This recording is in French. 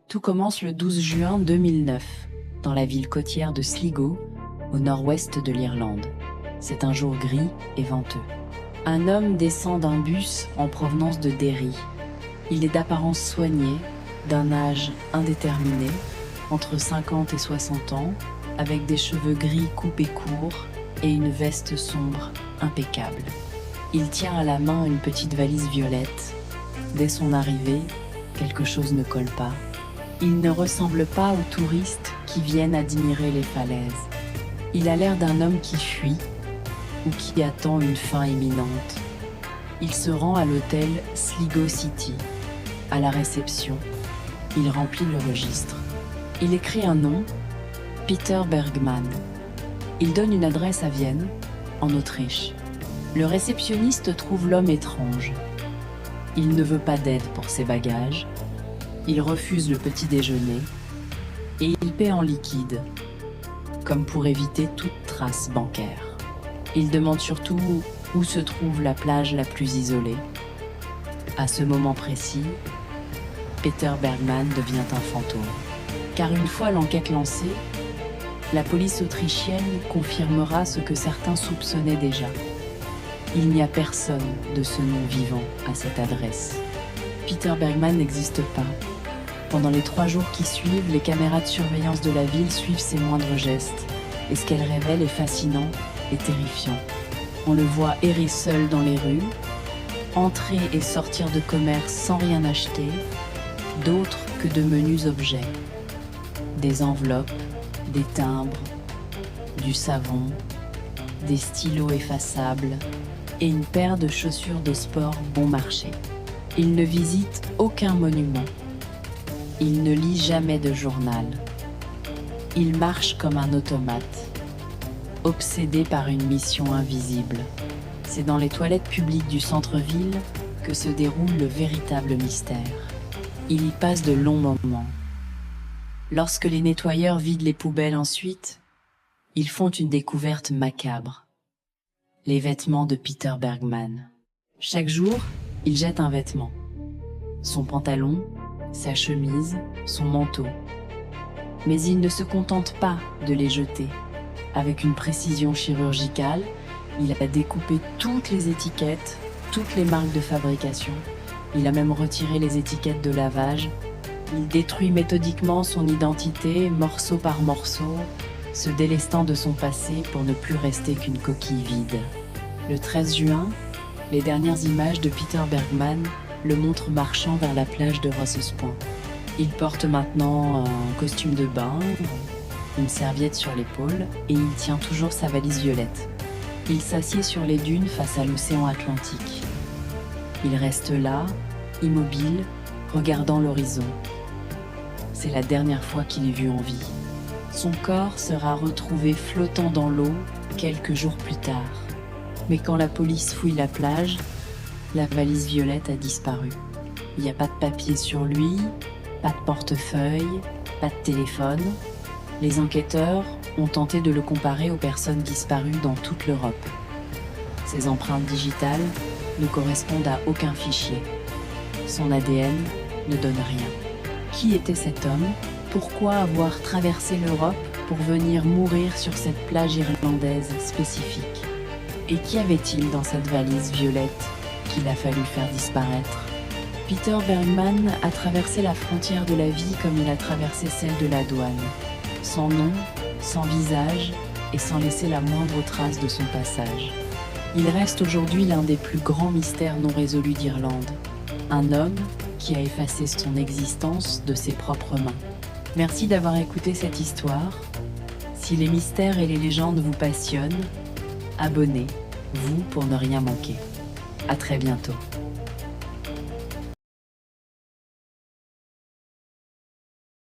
Tout commence le 12 juin 2009, dans la ville côtière de Sligo, au nord-ouest de l'Irlande. C'est un jour gris et venteux. Un homme descend d'un bus en provenance de Derry. Il est d'apparence soignée, d'un âge indéterminé, entre 50 et 60 ans, avec des cheveux gris coupés courts et une veste sombre impeccable. Il tient à la main une petite valise violette. Dès son arrivée, quelque chose ne colle pas. Il ne ressemble pas aux touristes qui viennent admirer les falaises. Il a l'air d'un homme qui fuit ou qui attend une fin imminente. Il se rend à l'hôtel Sligo City. À la réception, il remplit le registre. Il écrit un nom, Peter Bergman. Il donne une adresse à Vienne, en Autriche. Le réceptionniste trouve l'homme étrange. Il ne veut pas d'aide pour ses bagages. Il refuse le petit déjeuner et il paie en liquide, comme pour éviter toute trace bancaire. Il demande surtout où se trouve la plage la plus isolée. À ce moment précis, Peter Bergman devient un fantôme. Car une fois l'enquête lancée, la police autrichienne confirmera ce que certains soupçonnaient déjà. Il n'y a personne de ce nom vivant à cette adresse. Peter Bergman n'existe pas. Pendant les 3 jours qui suivent, les caméras de surveillance de la ville suivent ses moindres gestes. Et ce qu'elles révèlent est fascinant et terrifiant. On le voit errer seul dans les rues, entrer et sortir de commerce sans rien acheter, d'autre que de menus objets. Des enveloppes, des timbres, du savon, des stylos effaçables et une paire de chaussures de sport bon marché. Il ne visite aucun monument. Il ne lit jamais de journal. Il marche comme un automate, obsédé par une mission invisible. C'est dans les toilettes publiques du centre-ville que se déroule le véritable mystère. Il y passe de longs moments. Lorsque les nettoyeurs vident les poubelles ensuite, ils font une découverte macabre. Les vêtements de Peter Bergman. Chaque jour, il jette un vêtement. Son pantalon, sa chemise, son manteau. Mais il ne se contente pas de les jeter. Avec une précision chirurgicale, il a découpé toutes les étiquettes, toutes les marques de fabrication. Il a même retiré les étiquettes de lavage. Il détruit méthodiquement son identité, morceau par morceau, se délestant de son passé pour ne plus rester qu'une coquille vide. Le 13 juin, les dernières images de Peter Bergman le montrent marchant vers la plage de Rosses Point. Il porte maintenant un costume de bain, une serviette sur l'épaule et il tient toujours sa valise violette. Il s'assied sur les dunes face à l'océan Atlantique. Il reste là, immobile, regardant l'horizon. C'est la dernière fois qu'il est vu en vie. Son corps sera retrouvé flottant dans l'eau quelques jours plus tard. Mais quand la police fouille la plage, la valise violette a disparu. Il n'y a pas de papier sur lui, pas de portefeuille, pas de téléphone. Les enquêteurs ont tenté de le comparer aux personnes disparues dans toute l'Europe. Ses empreintes digitales ne correspondent à aucun fichier. Son ADN ne donne rien. Qui était cet homme? Pourquoi avoir traversé l'Europe pour venir mourir sur cette plage irlandaise spécifique? Et qu'y avait-il dans cette valise violette qu'il a fallu faire disparaître? Peter Bergman a traversé la frontière de la vie comme il a traversé celle de la douane. Sans nom, sans visage et sans laisser la moindre trace de son passage. Il reste aujourd'hui l'un des plus grands mystères non résolus d'Irlande. Un homme qui a effacé son existence de ses propres mains. Merci d'avoir écouté cette histoire. Si les mystères et les légendes vous passionnent, abonnez-vous pour ne rien manquer. À très bientôt.